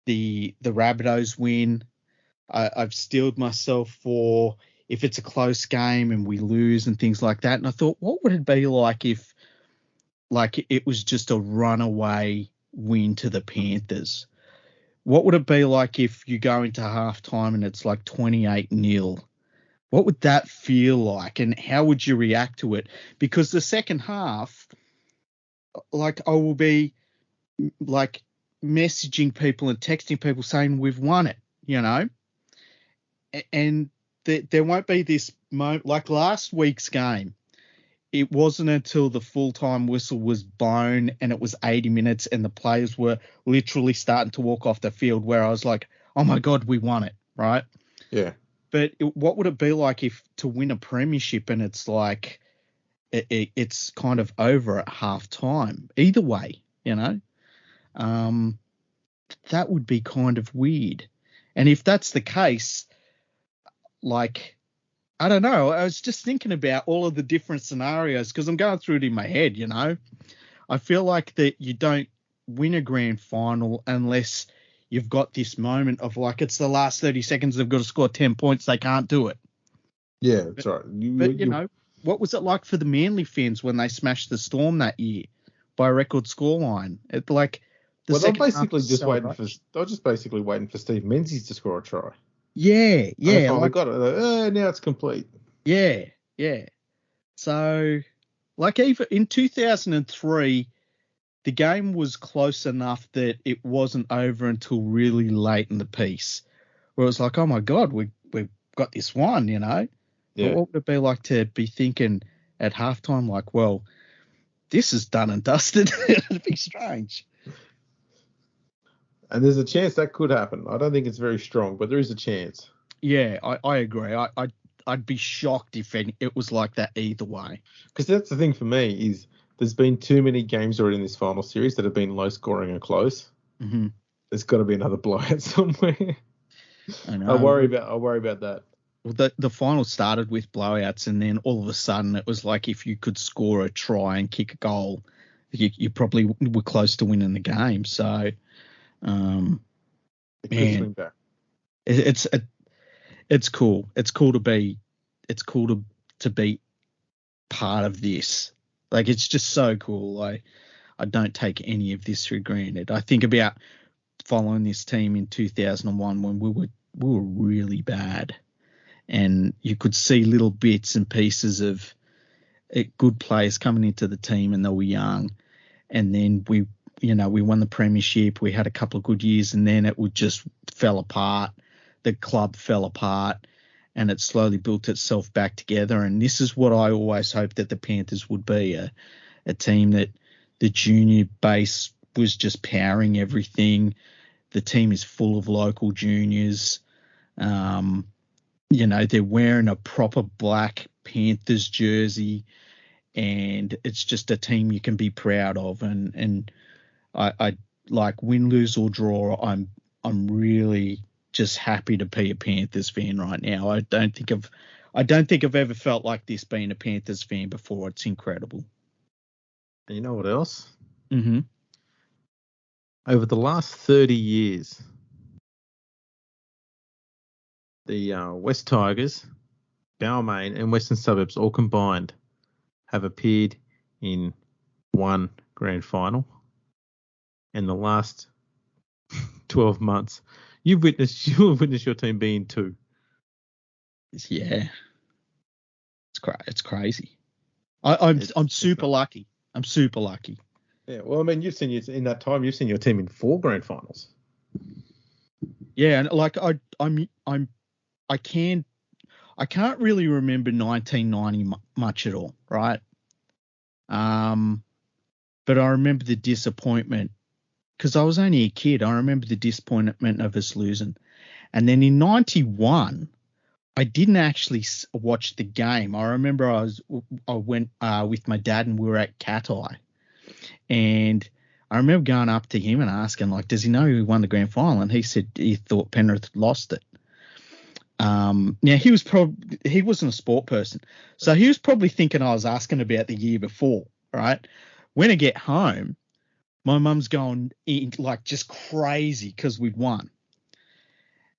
the Rabbitohs win. I've steeled myself for if it's a close game and we lose and things like that. And I thought, what would it be like if, like, it was just a runaway win to the Panthers? What would it be like if you go into halftime and it's like 28-0? What would that feel like, and how would you react to it? Because the second half, like, I will be like messaging people and texting people saying we've won it, and there won't be this moment like last week's game. It wasn't until the full-time whistle was blown and it was 80 minutes and the players were literally starting to walk off the field where I was like, oh my God, we won it, right? Yeah. But what would it be like if to win a premiership and it's like it's kind of over at half time. Either way, that would be kind of weird. And if that's the case, like, I don't know. I was just thinking about all of the different scenarios because I'm going through it in my head, I feel like that you don't win a grand final unless you've got this moment of like it's the last 30 seconds, they've got to score 10 points, they can't do it. Yeah, that's right. What was it like for the Manly fans when they smashed the Storm that year by a record scoreline? They're basically just waiting for Steve Menzies to score a try. Yeah. They finally got it. Now it's complete. Yeah. So, even in 2003, the game was close enough that it wasn't over until really late in the piece, where it was like, oh my God, we've got this one, Yeah. But what would it be like to be thinking at halftime, like, well, this is done and dusted? It'd be strange. And there's a chance that could happen. I don't think it's very strong, but there is a chance. Yeah, I agree. I'd be shocked if it was like that either way. Because that's the thing for me is there's been too many games already in this final series that have been low scoring and close. Mm-hmm. There's got to be another blowout somewhere. I know. I worry about that. Well, the final started with blowouts, and then all of a sudden it was like if you could score a try and kick a goal, you probably were close to winning the game. So. Man, it's cool. It's cool to be part of this. Like, it's just so cool. I don't take any of this for granted. I think about following this team in 2001 when we were really bad, and you could see little bits and pieces of good players coming into the team, and they were young, and then we won the premiership. We had a couple of good years, and then it would just fell apart. The club fell apart, and it slowly built itself back together. And this is what I always hoped that the Panthers would be, a team that the junior base was just powering everything. The team is full of local juniors. They're wearing a proper black Panthers jersey, and it's just a team you can be proud of. And I like, win, lose or draw, I'm really just happy to be a Panthers fan right now. I don't think I've ever felt like this being a Panthers fan before. It's incredible. And you know what else? Mm-hmm. Over the last 30 years, the West Tigers, Balmain and Western Suburbs all combined have appeared in one grand final. In the last 12 months, you've witnessed your team being two. Yeah, it's crazy. I'm super lucky. I'm super lucky. Yeah, well, I mean, you've seen your team in 4 grand finals. Yeah, and like I can't really remember 1990 much at all, right? But I remember the disappointment. Because I was only a kid, I remember the disappointment of us losing. And then in 91, I didn't actually watch the game. I remember I went with my dad and we were at Cat Eye. And I remember going up to him and asking, like, does he know who won the grand final? And he said he thought Penrith had lost it. Now, he wasn't a sport person. So he was probably thinking I was asking about the year before, right? When I get home, my mum's going like just crazy because we'd won.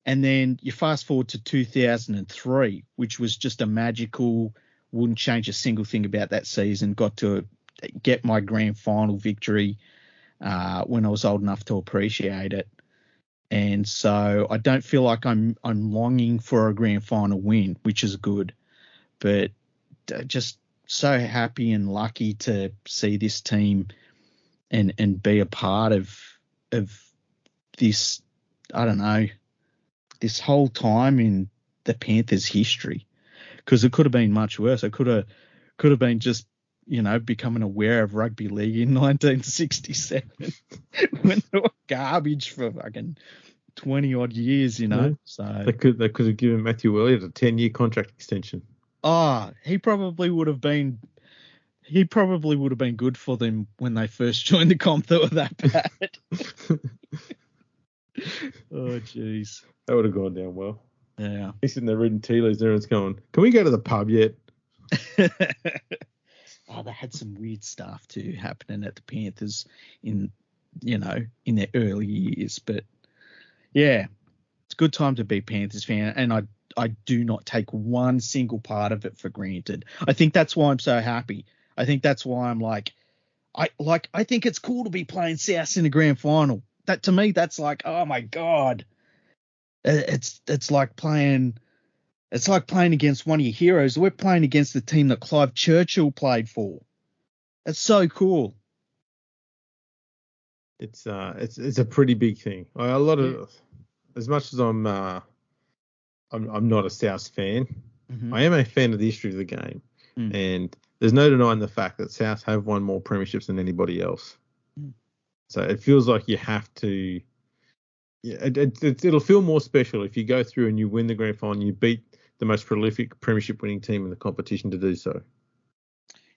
And then you fast forward to 2003, which was just a magical, wouldn't change a single thing about that season. Got to get my grand final victory when I was old enough to appreciate it. And so I don't feel like I'm longing for a grand final win, which is good. But just so happy and lucky to see this team and be a part of this, I don't know, this whole time in the Panthers' history, because it could have been much worse. It could have been just, becoming aware of rugby league in 1967 when they were garbage for fucking 20 odd years, Yeah. So they could have given Matthew Elliott a 10-year contract extension. He probably would have been he probably would have been good for them when they first joined the comp that were that bad. Oh, jeez. That would have gone down well. Yeah. He's sitting there reading tea leaves. Everyone's going, can we go to the pub yet? Oh, they had some weird stuff too happening at the Panthers in their early years. But yeah, it's a good time to be Panthers fan, and I do not take one single part of it for granted. I think that's why I'm so happy. I think that's why I'm I think it's cool to be playing South in the grand final. That to me, that's like, oh my God. It's like playing against one of your heroes. We're playing against the team that Clive Churchill played for. It's so cool. It's a pretty big thing. As much as I'm not a South fan, Mm-hmm. I am a fan of the history of the game, and there's no denying the fact that South have won more premierships than anybody else. So it feels like you have to. Yeah, it'll feel more special if you go through and you win the grand final and you beat the most prolific premiership winning team in the competition to do so.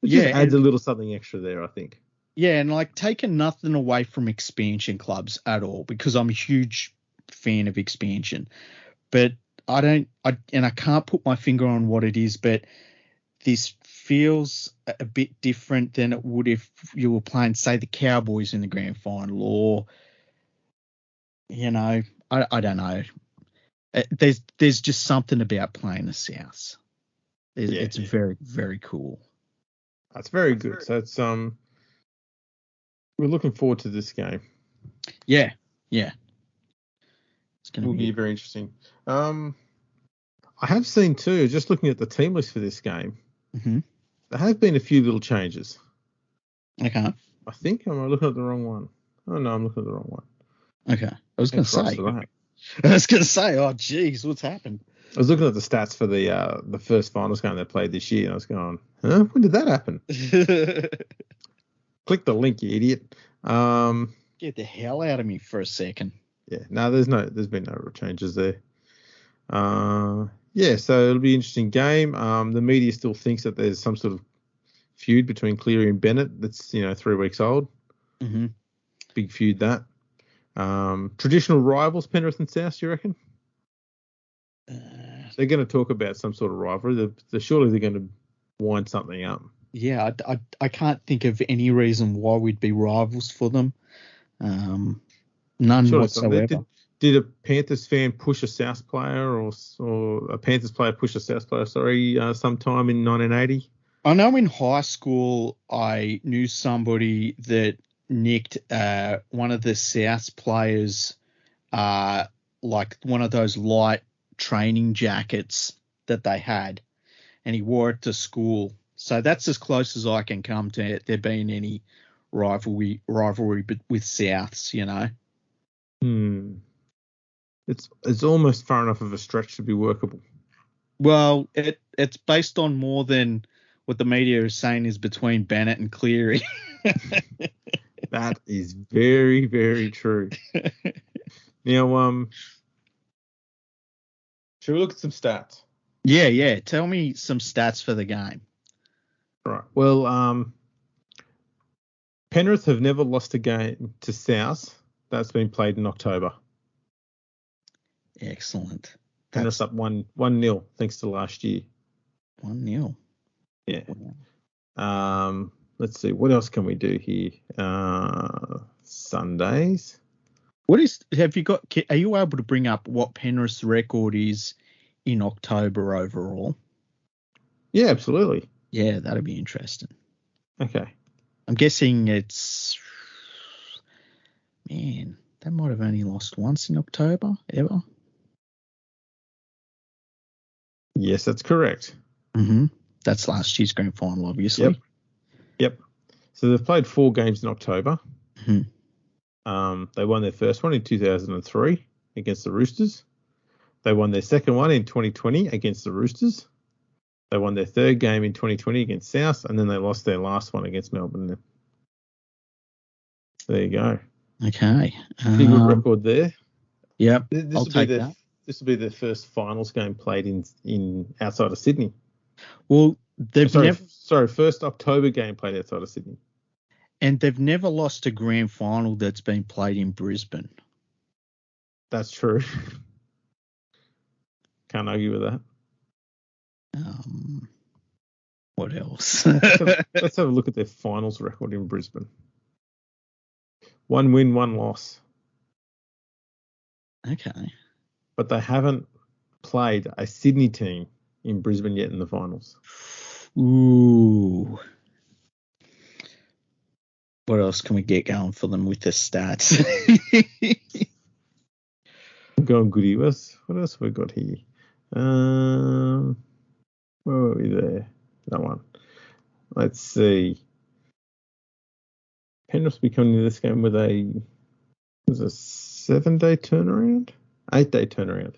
It just adds a little something extra there, I think. Yeah, and like taking nothing away from expansion clubs at all, because I'm a huge fan of expansion. But I can't put my finger on what it is, but this feels a bit different than it would if you were playing, say, the Cowboys in the grand final, or I don't know. There's just something about playing the South. It's very, very cool. That's very good. So it's we're looking forward to this game. Yeah. It's going to be very interesting. I have seen too, just looking at the team list for this game, there have been a few little changes. Okay. I think I'm looking at the wrong one. Oh no, I'm looking at the wrong one. Okay. I was going to say, oh geez, what's happened? I was looking at the stats for the first finals game they played this year, and I was going, huh? When did that happen? Click the link, you idiot. Get the hell out of me for a second. Yeah, no, there's been no real changes there. Yeah, so it'll be an interesting game. The media still thinks that there's some sort of feud between Cleary and Bennett that's 3 weeks old. Mm-hmm. Big feud that. Traditional rivals, Penrith and South, you reckon? They're going to talk about some sort of rivalry. Surely they're going to wind something up. Yeah, I can't think of any reason why we'd be rivals for them. None whatsoever. Did a Panthers fan push a South player or a Panthers player push a South player, sometime in 1980? I know in high school I knew somebody that nicked one of the South players, like one of those light training jackets that they had, and he wore it to school. So that's as close as I can come to there being any rivalry with Souths, It's almost far enough of a stretch to be workable. Well, it's based on more than what the media is saying is between Bennett and Cleary. That is very, very true. Now, should we look at some stats? Yeah. Tell me some stats for the game. Right. Well, Penrith have never lost a game to South that's been played in October. Excellent. Penrith up 1-0 thanks to last year. 1-0. Yeah. Let's see. What else can we do here? Sundays. Are you able to bring up what Penrith's record is in October overall? Yeah, absolutely. Yeah, that'd be interesting. Okay. I'm guessing they might have only lost once in October, ever. Yes, that's correct. Mm-hmm. That's last year's grand final, obviously. Yep. So they've played 4 games in October. Mm-hmm. They won their first one in 2003 against the Roosters. They won their second one in 2020 against the Roosters. They won their third game in 2020 against South, and then they lost their last one against Melbourne. There you go. Okay. Pretty good record there. Yep. This will be their first finals game played in outside of Sydney. Well, First October game played outside of Sydney. And they've never lost a grand final that's been played in Brisbane. That's true. Can't argue with that. What else? Let's have a look at their finals record in Brisbane. 1 win, 1 loss. Okay. But they haven't played a Sydney team in Brisbane yet in the finals. Ooh. What else can we get going for them with the stats? I'm going goody. What else have we got here? Where were we there? That one. Let's see. Penrith be coming into this game with a 7-day turnaround? 8-day turnaround.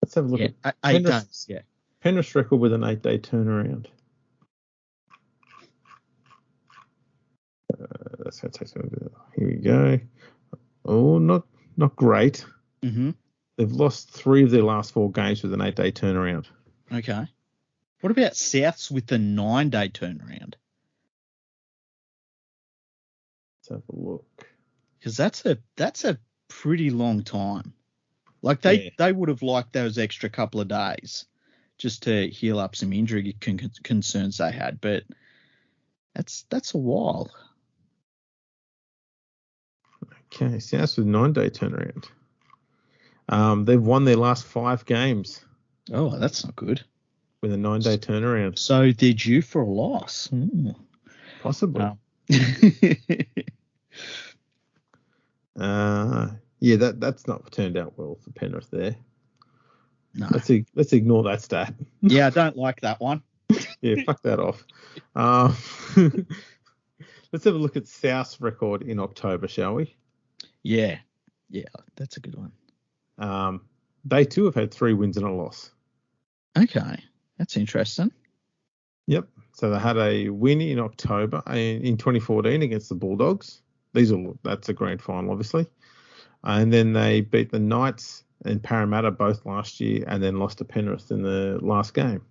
Let's have a look at 8 days. Yeah. Penrith's record with an 8-day turnaround. That's how it takes. Here we go. Oh, not great. Mm-hmm. They've lost 3 of their last 4 games with an 8-day turnaround. Okay. What about Souths with the 9-day turnaround? Let's have a look. Because that's a pretty long time. Like they would have liked those extra couple of days just to heal up some injury concerns they had, but that's a while. Okay, Souths with 9-day turnaround. They've won their last 5 games. Oh, that's not good. With a 9-day turnaround. So they're due for a loss. Possibly. Yeah, that's not turned out well for Penrith there. No. Let's ignore that stat. Yeah, I don't like that one. Yeah, fuck that off. Let's have a look at South's record in October, shall we? Yeah, that's a good one. They too have had 3 wins and a loss. Okay, that's interesting. Yep. So they had a win in October in 2014 against the Bulldogs. That's a grand final, obviously. And then they beat the Knights and Parramatta both last year, and then lost to Penrith in the last game.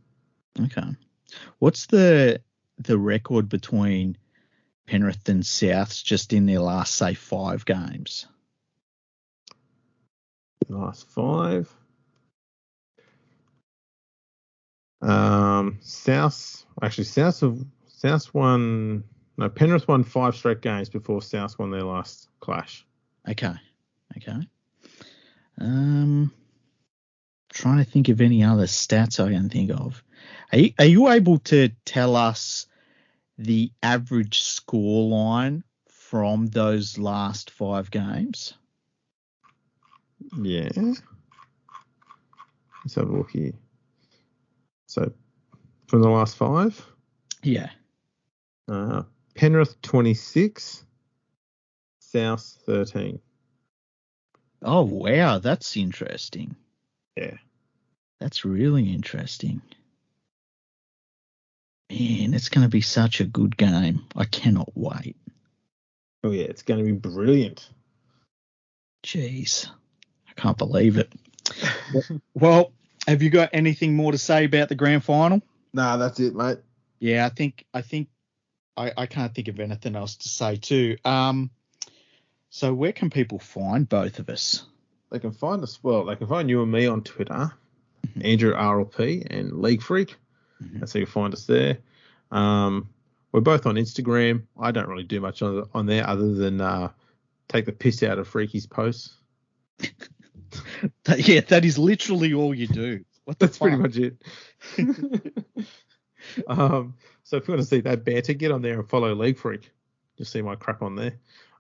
Okay. What's the record between Penrith and Souths just in their last, say, 5 games? The last 5. Penrith won 5 straight games before South won their last clash. Okay. Trying to think of any other stats I can think of. Are you able to tell us the average score line from those last 5 games? Yeah. Let's have a look here. So, from the last 5? Yeah. Penrith 26, South 13. Oh, wow. That's interesting. Yeah. That's really interesting. Man, it's going to be such a good game. I cannot wait. Oh, yeah. It's going to be brilliant. Jeez. I can't believe it. Well, have you got anything more to say about the grand final? Nah, that's it, mate. Yeah, I think I can't think of anything else to say too. So where can people find both of us? They can find us. Well, they can find you and me on Twitter, Andrew RLP and League Freak. Mm-hmm. That's how you find us there. We're both on Instagram. I don't really do much on there other than take the piss out of Freaky's posts. That is literally all you do. That's pretty much it. So if you want to see that banter, get on there and follow League Freak. You'll see my crap on there.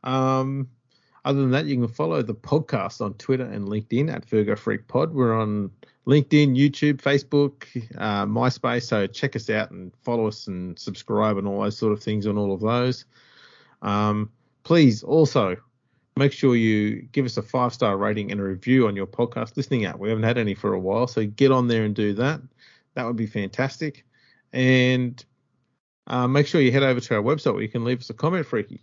Other than that, you can follow the podcast on Twitter and LinkedIn at Virgo Freak Pod. We're on LinkedIn, YouTube, Facebook, MySpace. So check us out and follow us and subscribe and all those sort of things on all of those. Please also make sure you give us a 5-star rating and a review on your podcast listening app. We haven't had any for a while, so get on there and do that. That would be fantastic. And make sure you head over to our website where you can leave us a comment, Freaky.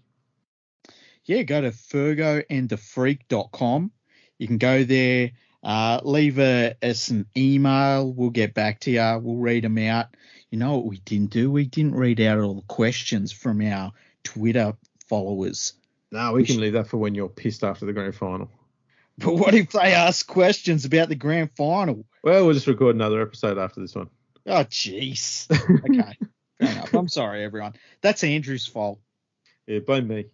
Yeah, go to fergoandthefreak.com. You can go there, Leave us an email. We'll get back to you. We'll read them out. You know what we didn't do? We didn't read out all the questions from our Twitter followers. No, we can leave that for when you're pissed after the grand final. But what if they ask questions about the grand final? Well, we'll just record another episode after this one. Oh, jeez. Okay. Fair enough. I'm sorry, everyone. That's Andrew's fault. Yeah, blame me.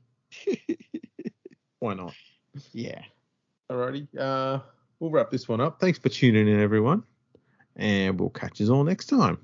Why not? Yeah. Alrighty. We'll wrap this one up. Thanks for tuning in, everyone. And we'll catch you all next time.